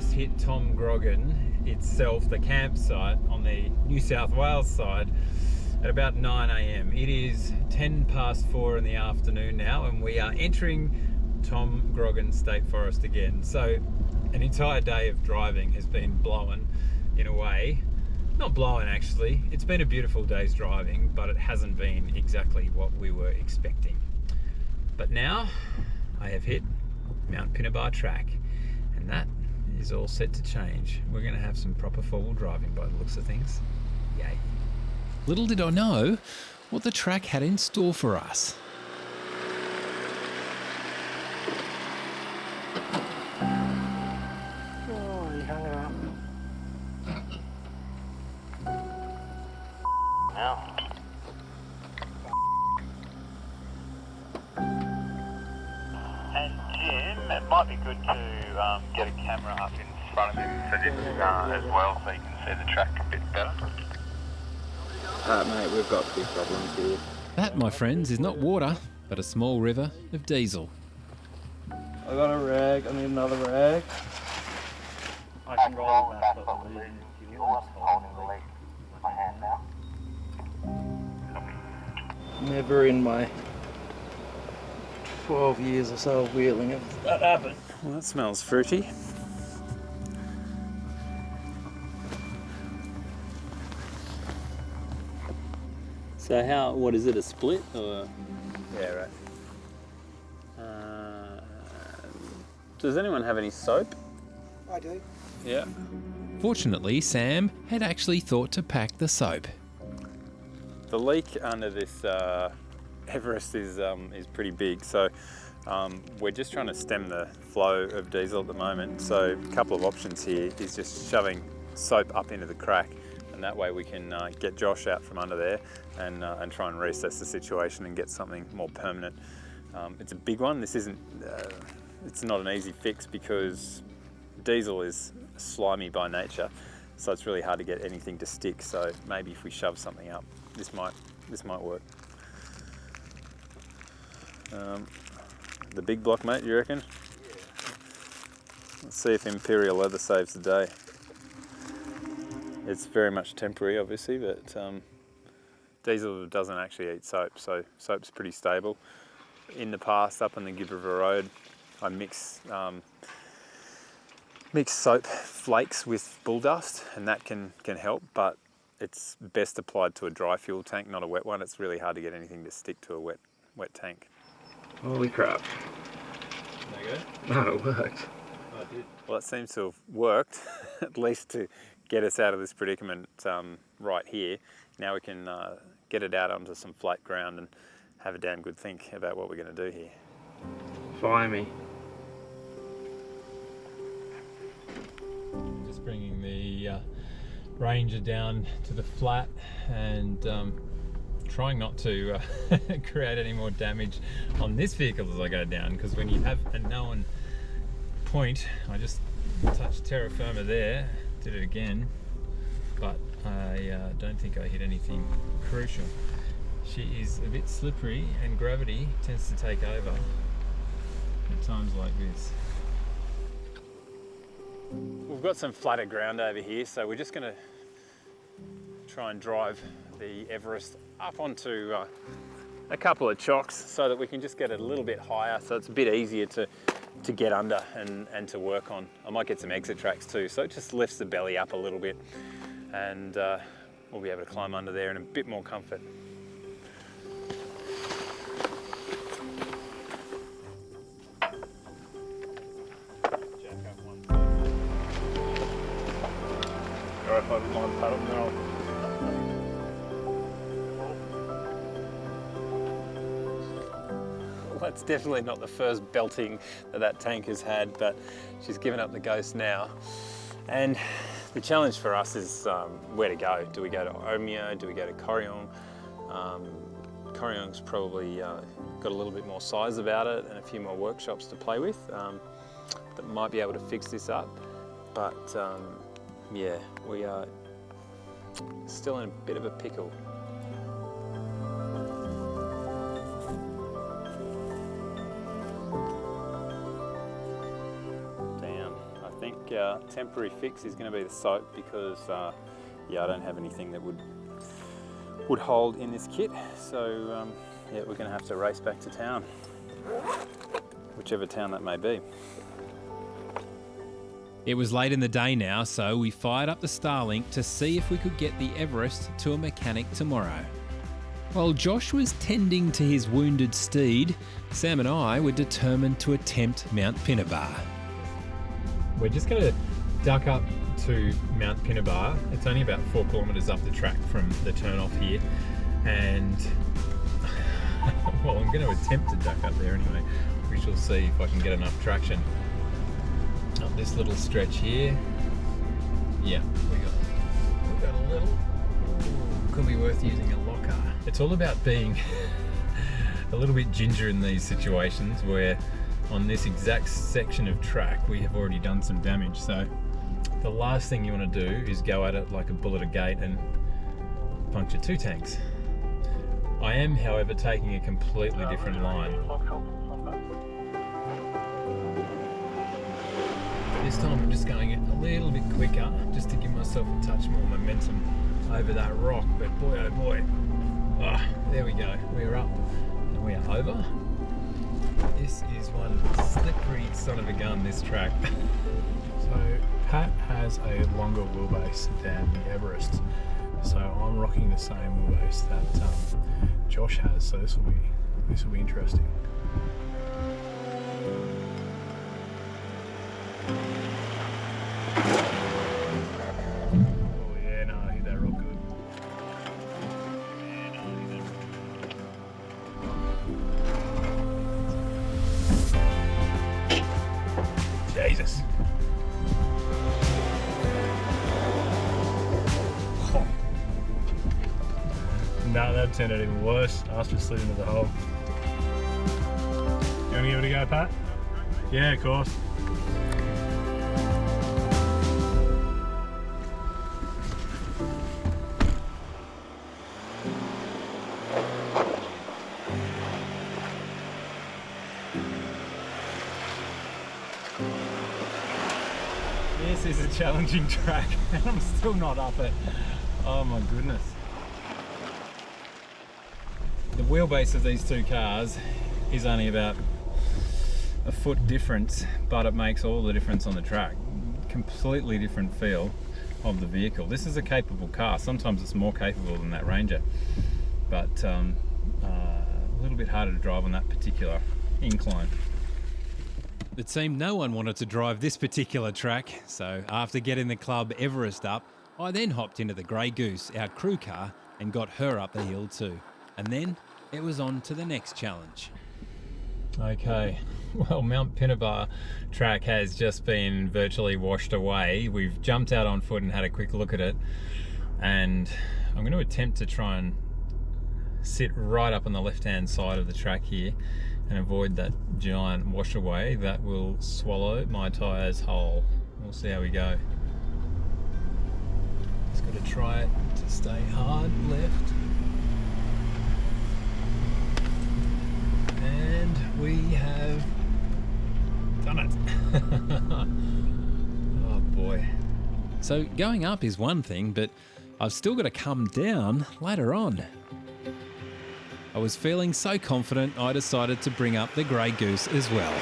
just hit Tom Grogan itself, the campsite on the New South Wales side, at about 9 a.m. It is 10 past 4 in the afternoon now, and we are entering Tom Grogan State Forest again. So an entire day of driving has been blown in a way. Not blown actually, it's been a beautiful day's driving, but it hasn't been exactly what we were expecting. But now I have hit Mt Pinnibar track, and that is all set to change. We're going to have some proper four-wheel driving by the looks of things. Yay. Little did I know what the track had in store for us. Oh, he hung up. Now. And Jim, it might be good to get a camera up in front of him for this as well, so you can see the track a bit better. Mate, we've got big problems here. That, my friends, is not water, but a small river of diesel. I got a rag, I need another rag. I can roll the back of the lead if you want. Holding the lead with my hand now. Never in my 12 years or so of wheeling has that happened. Well, that smells fruity. So what is it, a split or? Yeah, right. Does anyone have any soap? I do. Yeah. Fortunately, Sam had actually thought to pack the soap. The leak under this Everest is pretty big, so we're just trying to stem the flow of diesel at the moment. So a couple of options here is just shoving soap up into the crack, and that way we can get Josh out from under there and try and reassess the situation and get something more permanent. It's a big one. This isn't. It's not an easy fix because diesel is slimy by nature, so it's really hard to get anything to stick. So maybe if we shove something up, this might work. The big block, mate, you reckon? Yeah. Let's see if Imperial Leather saves the day. It's very much temporary, obviously, but diesel doesn't actually eat soap, so soap's pretty stable. In the past, up on the Gibb River Road, I mix soap flakes with bull dust, and that can help, but it's best applied to a dry fuel tank, not a wet one. It's really hard to get anything to stick to a wet tank. Holy crap. There you go. No, it worked. Oh, it did. Well, it seems to have worked, at least to get us out of this predicament right here. Now we can get it out onto some flat ground and have a damn good think about what we're going to do here. Fire me. Just bringing the Ranger down to the flat and trying not to create any more damage on this vehicle as I go down, because when you have a known point, I just touched terra firma there, did it again, but I don't think I hit anything crucial. She is a bit slippery and gravity tends to take over at times like this. We've got some flatter ground over here, so we're just going to try and drive the Everest up onto a couple of chocks so that we can just get it a little bit higher, so it's a bit easier to get under and to work on. I might get some exit tracks too, so it just lifts the belly up a little bit, and we'll be able to climb under there in a bit more comfort. Alright, if I line paddle, then I'll... Well, that's definitely not the first belting that tank has had, but she's given up the ghost now. And the challenge for us is where to go. Do we go to Omeo? Do we go to Corryong? Corryong's probably got a little bit more size about it and a few more workshops to play with that might be able to fix this up. But yeah, we are still in a bit of a pickle. Down. I think our temporary fix is going to be the soap because yeah, I don't have anything that would hold in this kit. So yeah, we're going to have to race back to town, whichever town that may be. It was late in the day now, so we fired up the Starlink to see if we could get the Everest to a mechanic tomorrow. While Josh was tending to his wounded steed, Sam and I were determined to attempt Mt Pinnibar. We're just going to duck up to Mt Pinnibar. It's only about 4 kilometres up the track from the turn-off here, and well, I'm going to attempt to duck up there anyway. We shall see if I can get enough traction up this little stretch here. Yeah, we got a little. Ooh, could be worth using a locker. It's all about being a little bit ginger in these situations where on this exact section of track we have already done some damage. So the last thing you want to do is go at it like a bull at a gate and puncture 2 tanks. I am, however, taking a completely different line. This time I'm just going a little bit quicker just to give myself a touch more momentum over that rock, but boy oh boy, there we go, we're up and we are over. This is one slippery son of a gun, this track. So Pat has a longer wheelbase than the Everest, so I'm rocking the same wheelbase that Josh has. So this will be interesting. Oh yeah, no, I hit that real good. Jesus. Oh. No, that turned out even worse. I was just slid into the hole. You want to give it a go, Pat? Yeah, of course. This is a challenging track and I'm still not up it. Oh my goodness. The wheelbase of these 2 cars is only about a foot difference, but it makes all the difference on the track. Completely different feel of the vehicle. This is a capable car. Sometimes it's more capable than that Ranger, but a little bit harder to drive on that particular incline. It seemed no one wanted to drive this particular track, so after getting the Club Everest up, I then hopped into the Grey Goose, our crew car, and got her up the hill too. And then it was on to the next challenge. Okay, well, Mt Pinnibar track has just been virtually washed away. We've jumped out on foot and had a quick look at it, and I'm going to attempt to try and sit right up on the left-hand side of the track here and avoid that giant wash away that will swallow my tyres whole. We'll see how we go. Just got to try to stay hard left. And we have done it. Oh boy. So going up is one thing, but I've still got to come down later on. I was feeling so confident I decided to bring up the Grey Goose as well.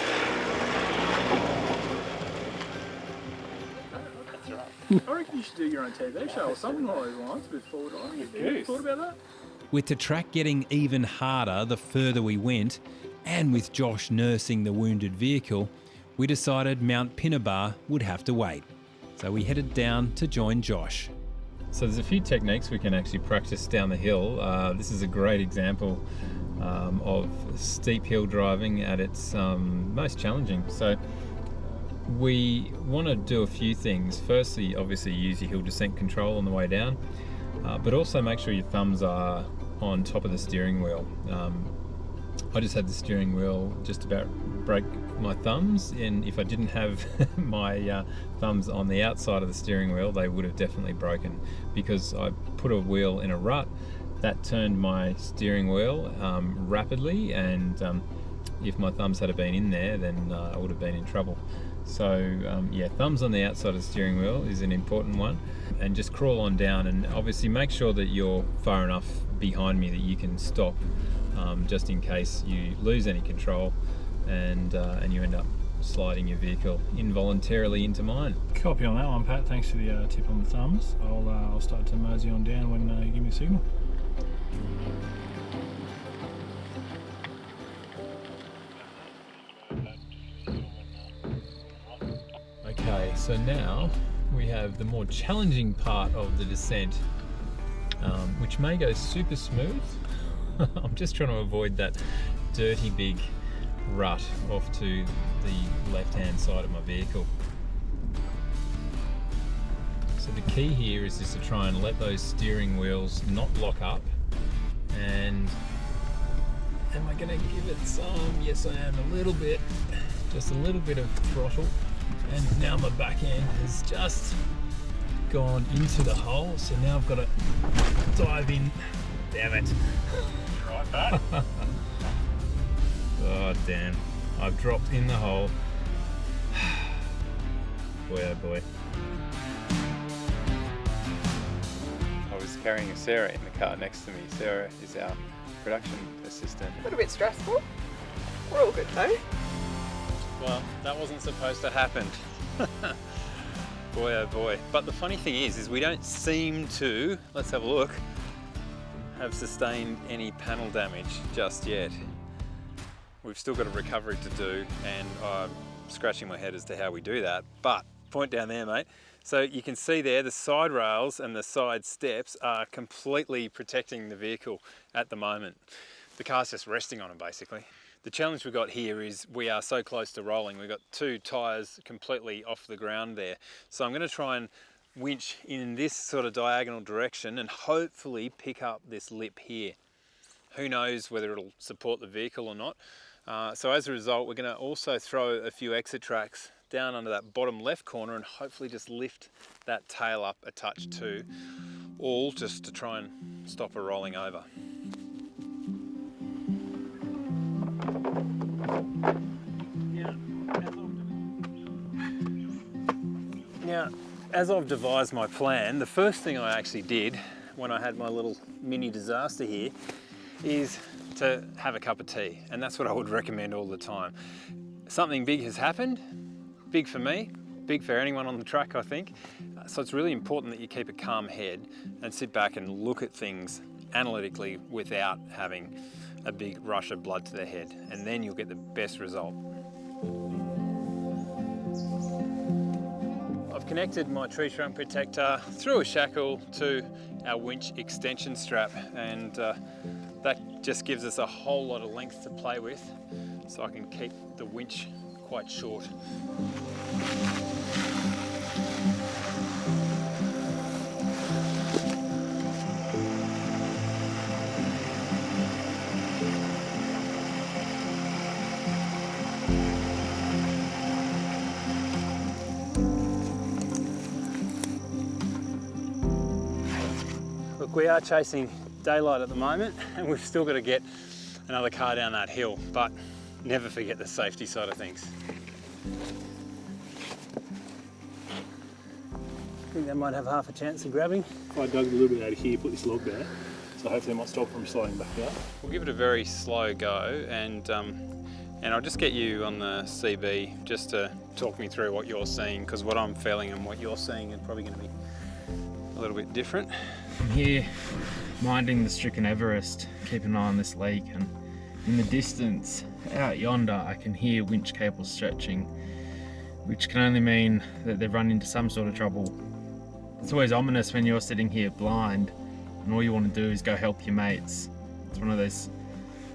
I reckon you should do your own TV show or something along those lines with forward on. Have you thought about that? With the track getting even harder the further we went, and with Josh nursing the wounded vehicle, we decided Mt Pinnibar would have to wait. So we headed down to join Josh. So there's a few techniques we can actually practice down the hill. This is a great example of steep hill driving at its most challenging. So we want to do a few things. Firstly, obviously use your hill descent control on the way down, but also make sure your thumbs are on top of the steering wheel. I just had the steering wheel just about break my thumbs, and if I didn't have my thumbs on the outside of the steering wheel, they would have definitely broken, because I put a wheel in a rut that turned my steering wheel rapidly, and if my thumbs had been in there, then I would have been in trouble. So yeah, thumbs on the outside of the steering wheel is an important one, and just crawl on down, and obviously make sure that you're far enough behind me that you can stop, just in case you lose any control and you end up sliding your vehicle involuntarily into mine. Copy on that one, Pat. Thanks for the tip on the thumbs. I'll start to mosey on down when you give me a signal. Okay, so now we have the more challenging part of the descent, which may go super smooth. I'm just trying to avoid that dirty big rut off to the left-hand side of my vehicle. So the key here is just to try and let those steering wheels not lock up. And am I going to give it some? Yes, I am. A little bit, just a little bit of throttle. And now my back end has just gone into the hole, so now I've got to dive in. Damn it. Right back. Oh damn, I've dropped in the hole. Boy oh boy. I was carrying Sarah in the car next to me. Sarah is our production assistant. A little bit stressful. We're all good though. Well, that wasn't supposed to happen. Boy oh boy. But the funny thing is we don't seem to, let's have a look, have sustained any panel damage just yet. We've still got a recovery to do, and I'm scratching my head as to how we do that. But point down there, mate. So you can see there the side rails and the side steps are completely protecting the vehicle at the moment. The car's just resting on them basically. The challenge we've got here is we are so close to rolling. We've got two tyres completely off the ground there. So I'm going to try and winch in this sort of diagonal direction and hopefully pick up this lip here. Who knows whether it'll support the vehicle or not. So as a result, we're going to also throw a few exit tracks down under that bottom left corner and hopefully just lift that tail up a touch too, all just to try and stop her rolling over. Now, as I've devised my plan, the first thing I actually did when I had my little mini disaster here is to have a cup of tea, and that's what I would recommend all the time. Something big has happened, big for me, big for anyone on the track, I think. So it's really important that you keep a calm head and sit back and look at things analytically without having a big rush of blood to the head, and then you'll get the best result. I've connected my tree trunk protector through a shackle to our winch extension strap, and that just gives us a whole lot of length to play with, so I can keep the winch quite short. Look, we are chasing daylight at the moment, and we've still got to get another car down that hill, but never forget the safety side of things. I think they might have half a chance of grabbing. If I dug a little bit out of here, put this log there, so hopefully it might stop from sliding back out. We'll give it a very slow go, and I'll just get you on the CB just to talk me through what you're seeing, because what I'm feeling and what you're seeing is probably going to be a little bit different. I'm here minding the stricken Everest, keeping an eye on this leak, and in the distance out yonder I can hear winch cables stretching, which can only mean that they've run into some sort of trouble. It's always ominous when you're sitting here blind and all you want to do is go help your mates. It's one of those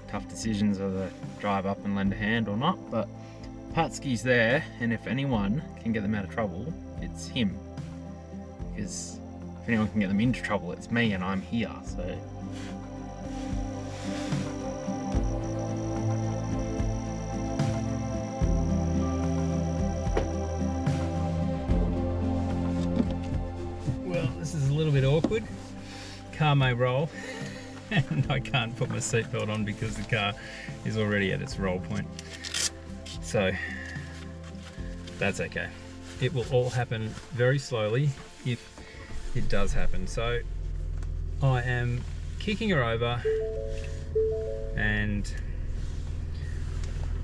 tough decisions whether to drive up and lend a hand or not, but Patski's there, and if anyone can get them out of trouble, it's him. Because if anyone can get them into trouble, it's me, and I'm here, so. Well, this is a little bit awkward. Car may roll, and I can't put my seatbelt on because the car is already at its roll point. So, That's okay. It will all happen very slowly if it does happen. So I am kicking her over and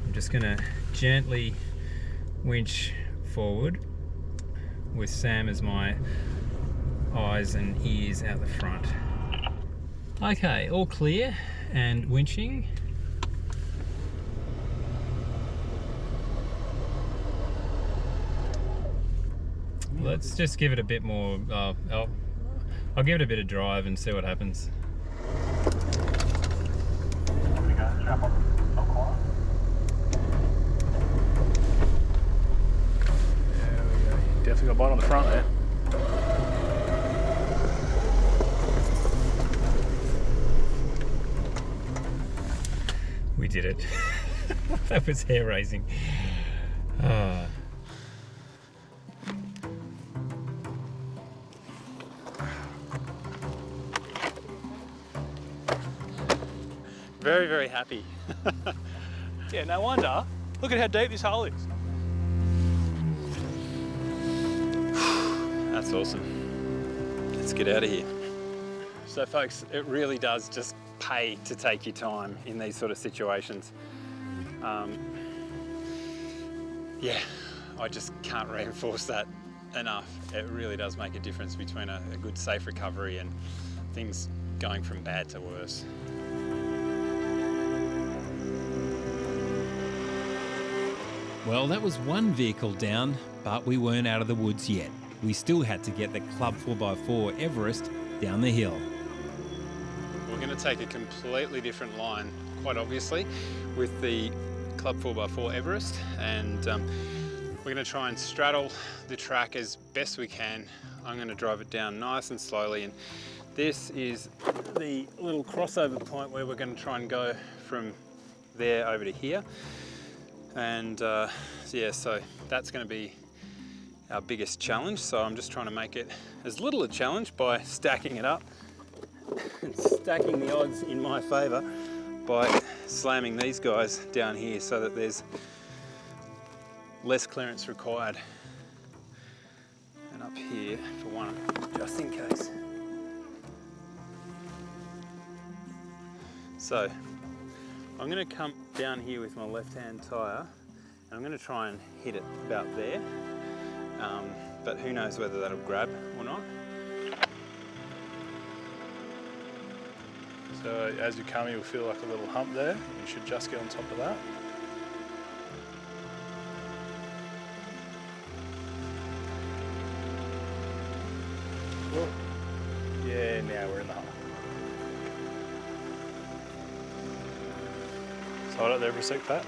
I'm just gonna gently winch forward with Sam as my eyes and ears out the front. Okay, all clear and winching. Let's just give it a bit more, I'll give it a bit of drive and see what happens. We got strap on the corner. There we go. Definitely got a bite on the front there. We did it. That was hair raising. Very, very happy. Yeah, no wonder. Look at how deep this hole is. That's awesome. Let's get out of here. So folks, it really does just pay to take your time in these sort of situations. Yeah, I just can't reinforce that enough. It really does make a difference between a good safe recovery and things going from bad to worse. Well, that was one vehicle down, but we weren't out of the woods yet. We still had to get the Club 4x4 Everest down the hill. We're going to take a completely different line, quite obviously, with the Club 4x4 Everest, and we're going to try and straddle the track as best we can. I'm going to drive it down nice and slowly, and this is the little crossover point where we're going to try and go from there over to here. And yeah, so that's going to be our biggest challenge. So I'm just trying to make it as little a challenge by stacking it up and stacking the odds in my favour by slamming these guys down here so that there's less clearance required. And up here for one, just in case. So I'm going to come down here with my left-hand tyre and I'm going to try and hit it about there, but who knows whether that'll grab or not. So as you come, you'll feel like a little hump there. You should just get on top of that. Whoa. Yeah, now we're in the hump. So hold it there for a sec, Pat.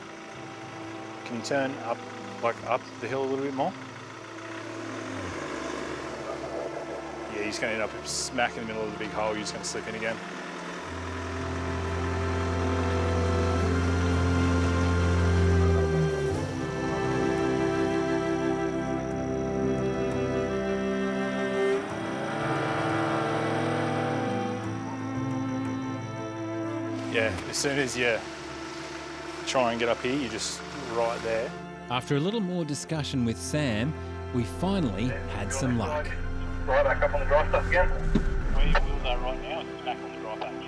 Can you turn up, like up the hill a little bit more? Yeah, you're just going to end up smack in the middle of the big hole. You're just going to slip in again. Yeah, as soon as you try and get up here, you're just right there. After a little more discussion with Sam, we finally had some luck. Right back up on the dry stuff again. Where your wheels are right now, it's back on the dry patch.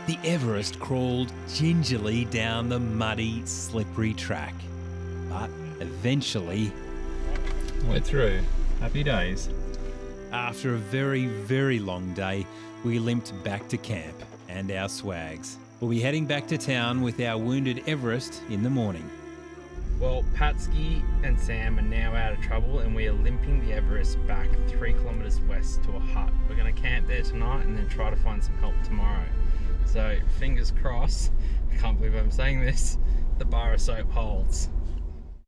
The Everest crawled gingerly down the muddy, slippery track. But eventually, We're through. Happy days. after a very, very long day, we limped back to camp and our swags. We'll be heading back to town with our wounded Everest in the morning. Well, Patsky and Sam are now out of trouble and we are limping the Everest back 3 kilometres west to a hut. We're going to camp there tonight and then try to find some help tomorrow. So, fingers crossed, I can't believe I'm saying this, the bar of soap holds.